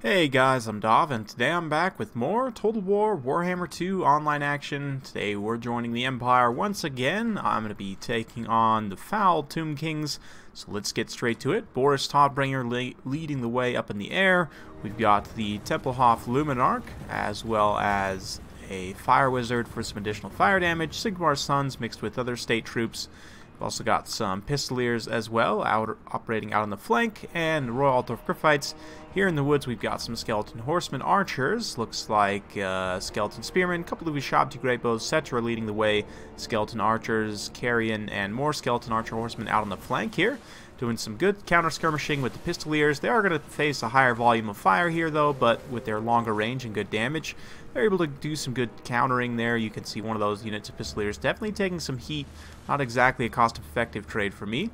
Hey guys, I'm Dov, and today I'm back with more Total War Warhammer 2 online action. Today we're joining the Empire once again. I'm going to be taking on the Foul Tomb Kings, so let's get straight to it. Boris Todbringer leading the way up in the air. We've got the Tempelhof Luminarch, as well as a Fire Wizard for some additional fire damage, Sigmar's Sons mixed with other state troops. We've also got some Pistoliers as well, operating out on the flank, and Royal Altar of Griffites. Here in the woods, we've got some Skeleton Horsemen Archers, looks like Skeleton Spearmen, a couple of Ushabti Greatbows, Cetra leading the way, Skeleton Archers, Carrion, and more Skeleton Archer Horsemen out on the flank here, doing some good counter-skirmishing with the Pistoliers. They are going to face a higher volume of fire here, though, but with their longer range and good damage, they're able to do some good countering there. You can see one of those units of Pistoliers definitely taking some heat. Not exactly a cost-effective trade for me.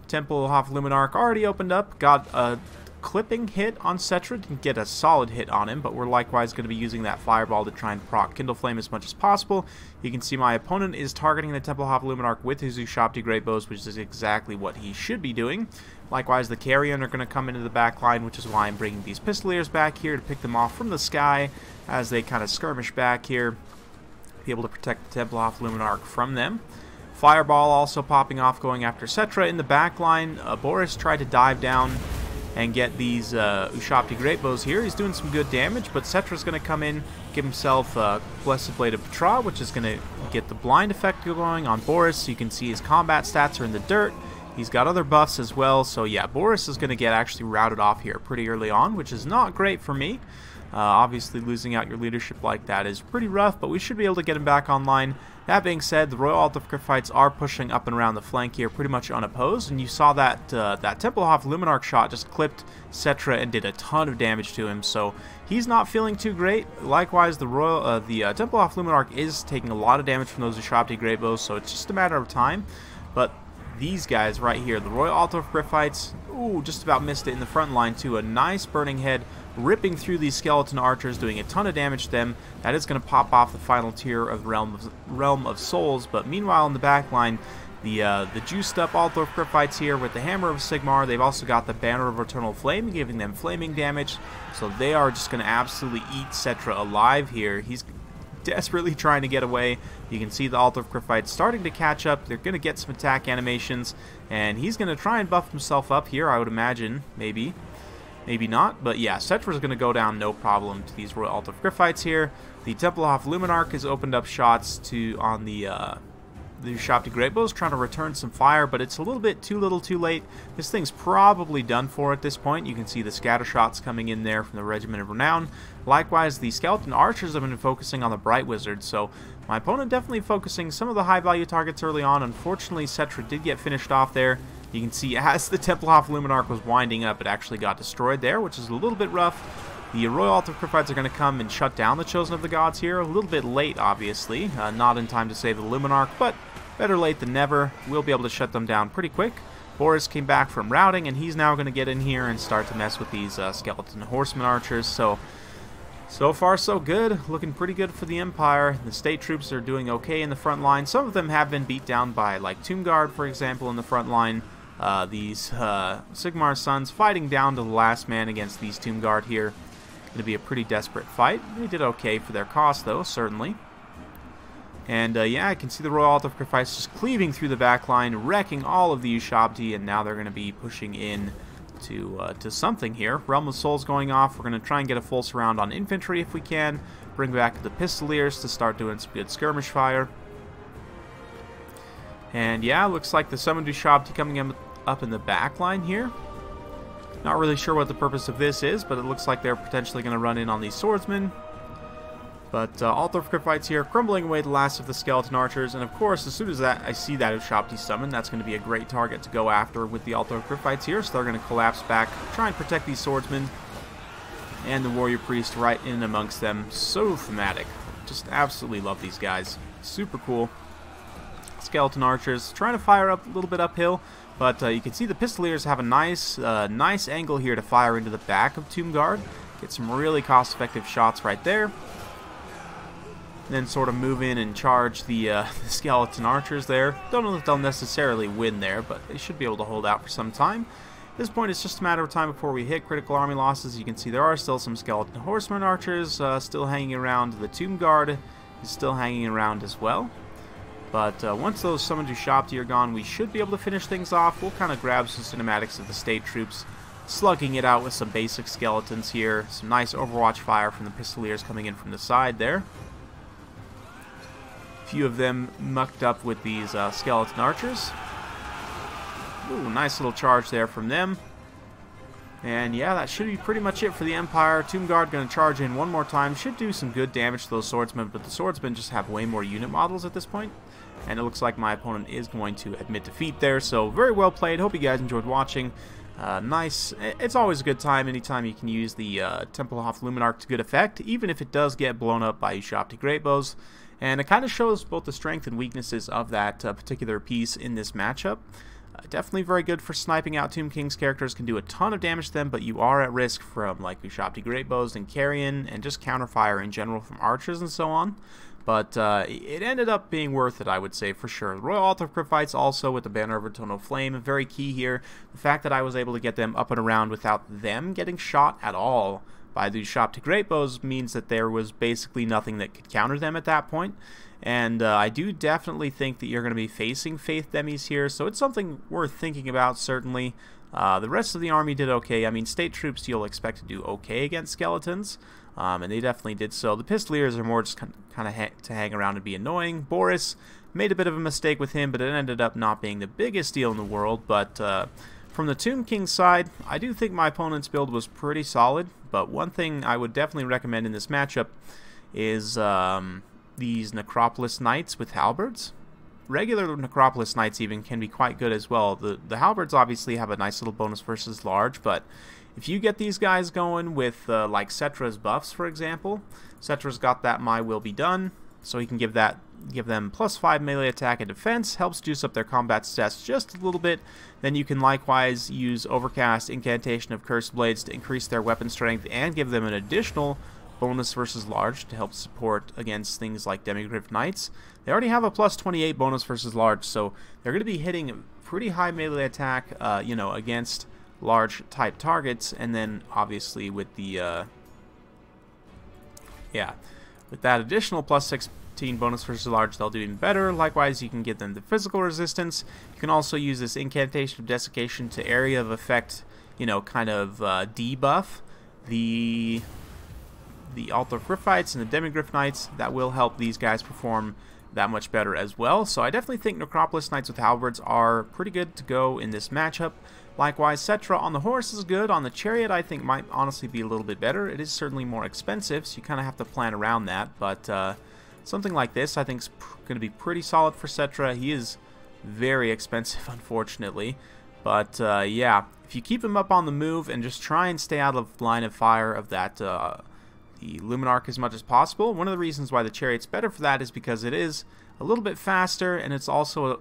Tempelhof Luminarch already opened up, got a clipping hit on Cetra, didn't get a solid hit on him, but we're likewise going to be using that fireball to try and proc Kindle Flame as much as possible. You can see my opponent is targeting the Tempelhof Luminarch with his Ushabti Greatbows, which is exactly what he should be doing. Likewise, the Carrion are going to come into the back line, which is why I'm bringing these Pistoliers back here to pick them off from the sky as they kind of skirmish back here, be able to protect the Tempelhof Luminarch from them. Fireball also popping off, going after Cetra in the back line. Boris tried to dive down and get these Ushabti Greatbows here. He's doing some good damage, but Cetra's going to come in, give himself Blessed Blade of Petra, which is going to get the blind effect going on Boris. You can see his combat stats are in the dirt. He's got other buffs as well, so yeah, Boris is going to get actually routed off here pretty early on, which is not great for me. Obviously, losing out your leadership like that is pretty rough, but we should be able to get him back online. That being said, the Royal Altar of Griffites are pushing up and around the flank here pretty much unopposed, and you saw that that Tempelhof Luminarch shot just clipped Cetra and did a ton of damage to him, so he's not feeling too great. Likewise, the Tempelhof Luminarch is taking a lot of damage from those Ushabti Greatbows, so it's just a matter of time. But these guys right here, the Royal Altar of Griffites, ooh, just about missed it in the front line too. A nice burning head ripping through these skeleton archers, doing a ton of damage to them. That is going to pop off the final tier of Realm of Souls, but meanwhile in the back line, the juiced up Altar of Griffites here with the Hammer of Sigmar. They've also got the Banner of Eternal Flame, giving them flaming damage, so they are just going to absolutely eat Cetra alive here. He's desperately trying to get away. You can see the Altar of Griffites starting to catch up. They're going to get some attack animations, and he's going to try and buff himself up here, I would imagine. Maybe not, but yeah, Cetra's going to go down no problem to these Royal Altar of Griffites here. The Tempelhof Luminarch has opened up shots on the Ushabti Greatbows, trying to return some fire, but it's a little bit too little too late. This thing's probably done for at this point. You can see the scatter shots coming in there from the Regiment of Renown. Likewise, the Skeleton Archers have been focusing on the Bright Wizard, so my opponent definitely focusing some of the high value targets early on. Unfortunately, Cetra did get finished off there. You can see as the Tempelhof Luminarch was winding up, it actually got destroyed there, which is a little bit rough. The Royal Altar of Griffites are going to come and shut down the Chosen of the Gods here. A little bit late, obviously. Not in time to save the Luminarch, but better late than never. We'll be able to shut them down pretty quick. Boris came back from routing, and he's now going to get in here and start to mess with these Skeleton Horsemen Archers. So far so good. Looking pretty good for the Empire. The state troops are doing okay in the front line. Some of them have been beat down by, like, Tomb Guard, for example, in the front line. These Sigmar's Sons fighting down to the last man against these Tomb Guard here. Going to be a pretty desperate fight. They did okay for their cost, though, certainly. And yeah, I can see the Royal Altar of Griffites just cleaving through the back line, wrecking all of the Ushabti, and now they're going to be pushing in to something here. Realm of Souls going off. We're going to try and get a full surround on infantry if we can. Bring back the Pistoliers to start doing some good skirmish fire. And yeah, looks like the summoned Ushabti coming up in the back line here. Not really sure what the purpose of this is, but it looks like they're potentially going to run in on these swordsmen. But Altar of Griffites here, crumbling away the last of the Skeleton Archers, and of course, as soon as I see that Ushabti summon, that's going to be a great target to go after with the Altar of Griffites here, so they're going to collapse back, try and protect these swordsmen, and the Warrior Priest right in amongst them. So thematic. Just absolutely love these guys. Super cool. Skeleton Archers trying to fire up a little bit uphill, but you can see the Pistoliers have a nice angle here to fire into the back of Tomb Guard. Get some really cost-effective shots right there. And then sort of move in and charge the Skeleton Archers there. Don't know if they'll necessarily win there, but they should be able to hold out for some time. At this point, it's just a matter of time before we hit critical army losses. You can see there are still some skeleton horsemen archers still hanging around. The tomb guard is still hanging around as well. But once those summoned Ushabti are gone, we should be able to finish things off. We'll kind of grab some cinematics of the state troops, slugging it out with some basic skeletons here. Some nice Overwatch fire from the Pistoliers coming in from the side there. A few of them mucked up with these skeleton archers. Ooh, nice little charge there from them. And yeah, that should be pretty much it for the Empire. Tomb Guard going to charge in one more time. Should do some good damage to those swordsmen, but the swordsmen just have way more unit models at this point. And it looks like my opponent is going to admit defeat there. So very well played. Hope you guys enjoyed watching. Nice. It's always a good time anytime you can use the Tempelhof Luminarch to good effect, even if it does get blown up by Ushabti Greatbows. And it kind of shows both the strength and weaknesses of that particular piece in this matchup. Definitely very good for sniping out Tomb King's characters, can do a ton of damage to them, but you are at risk from like Ushabti Greatbows and Carrion, and just counterfire in general from archers and so on. But it ended up being worth it, I would say, for sure. Royal Altar Cryptites also with the Banner of Eternal Flame, very key here. The fact that I was able to get them up and around without them getting shot at all by the Ushabti Greatbows means that there was basically nothing that could counter them at that point. And I do definitely think that you're going to be facing Faith Demis here, so it's something worth thinking about, certainly. The rest of the army did okay. I mean, state troops you'll expect to do okay against skeletons, and they definitely did so. The Pistoliers are more just kind of to hang around and be annoying. Boris made a bit of a mistake with him, but it ended up not being the biggest deal in the world. But from the Tomb King side, I do think my opponent's build was pretty solid, but one thing I would definitely recommend in this matchup is these Necropolis Knights with halberds. Regular Necropolis Knights even can be quite good as well. The halberds obviously have a nice little bonus versus large, but if you get these guys going with like Cetra's buffs, for example, Cetra's got that My Will Be Done, so he can give them +5 melee attack and defense, helps juice up their combat stats just a little bit. Then you can likewise use Overcast, Incantation of Cursed Blades to increase their weapon strength and give them an additional bonus versus large to help support against things like Demigryph Knights. They already have a +28 bonus versus large, so they're going to be hitting pretty high melee attack, you know, against large type targets. And then obviously with the with that additional +16 bonus versus large, they'll do even better. Likewise, you can give them the physical resistance. You can also use this Incantation of Desiccation to area of effect, you know, kind of debuff the Altar Cryptites and the Demigryph Knights. That will help these guys perform that much better as well. So I definitely think Necropolis Knights with halberds are pretty good to go in this matchup. Likewise, Cetra on the horse is good. On the chariot, I think might honestly be a little bit better. It is certainly more expensive, so you kind of have to plan around that. But something like this I think is going to be pretty solid for Cetra. He is very expensive, unfortunately. But yeah, if you keep him up on the move and just try and stay out of line of fire of that the Luminarch as much as possible. One of the reasons why the Chariot's better for that is because it is a little bit faster, and it's also,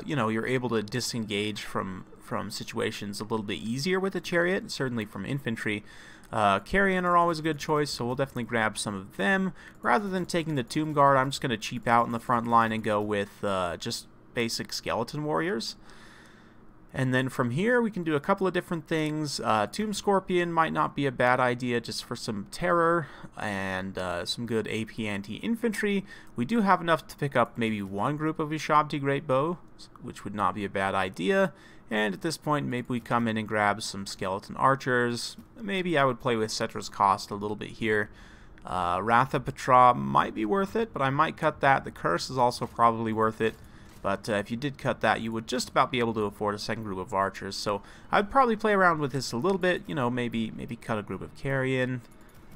you know, you're able to disengage from situations a little bit easier with the Chariot, certainly from infantry. Carrion are always a good choice, so we'll definitely grab some of them. Rather than taking the Tomb Guard, I'm just going to cheap out in the front line and go with just basic Skeleton Warriors. And then from here, we can do a couple of different things. Tomb Scorpion might not be a bad idea just for some terror and some good AP anti-infantry. We do have enough to pick up maybe one group of Ushabti Greatbow, which would not be a bad idea. And at this point, maybe we come in and grab some Skeleton Archers. Maybe I would play with Cetra's cost a little bit here. Wrath of Petra might be worth it, but I might cut that. The Curse is also probably worth it. But if you did cut that, you would just about be able to afford a second group of archers. So I'd probably play around with this a little bit. You know, maybe cut a group of carrion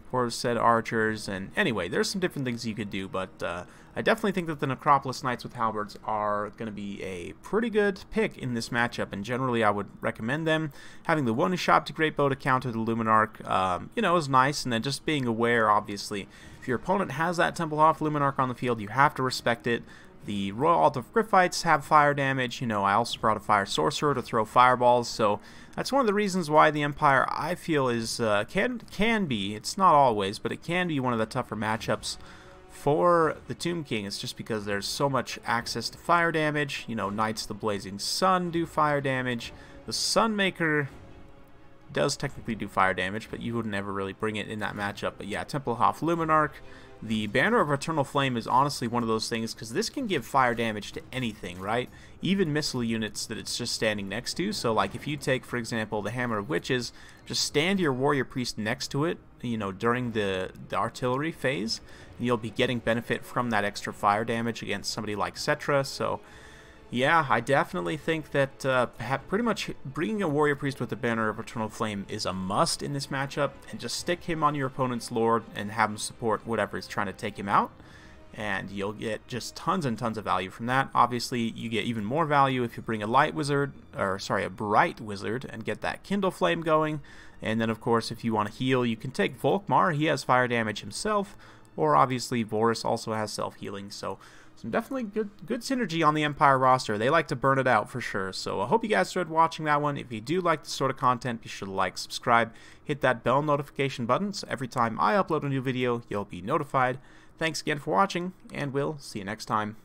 for said archers. And anyway, there's some different things you could do. But I definitely think that the Necropolis Knights with halberds are going to be a pretty good pick in this matchup. And generally, I would recommend them. Having the one Ushabti Greatbow to counter the Luminarch, you know, is nice. And then just being aware, obviously, if your opponent has that Tempelhof Luminarch on the field, you have to respect it. The Royal Altar of Cryptites have fire damage. You know, I also brought a Fire Sorcerer to throw fireballs, so that's one of the reasons why the Empire, I feel, is can be, it's not always, but it can be one of the tougher matchups for the Tomb King. It's just because there's so much access to fire damage. You know, Knights of the Blazing Sun do fire damage. The Sunmaker does technically do fire damage, but you would never really bring it in that matchup. But yeah, Tempelhof Luminarch. The Banner of Eternal Flame is honestly one of those things, because this can give fire damage to anything, right? Even missile units that it's just standing next to. So like if you take, for example, the Hammer of Witches, just stand your Warrior Priest next to it, you know, during the artillery phase, and you'll be getting benefit from that extra fire damage against somebody like Cetra. So yeah, I definitely think that pretty much bringing a Warrior Priest with the Banner of Eternal Flame is a must in this matchup, and just stick him on your opponent's Lord and have him support whatever is trying to take him out, and you'll get just tons and tons of value from that. Obviously, you get even more value if you bring a Light Wizard, or sorry, a Bright Wizard, and get that Kindle Flame going. And then, of course, if you want to heal, you can take Volkmar. He has fire damage himself, or obviously Vorus also has self-healing, so some definitely good synergy on the Empire roster. They like to burn it out for sure. So I hope you guys enjoyed watching that one. If you do like this sort of content, be sure to like, subscribe, hit that bell notification button, so every time I upload a new video, you'll be notified. Thanks again for watching, and we'll see you next time.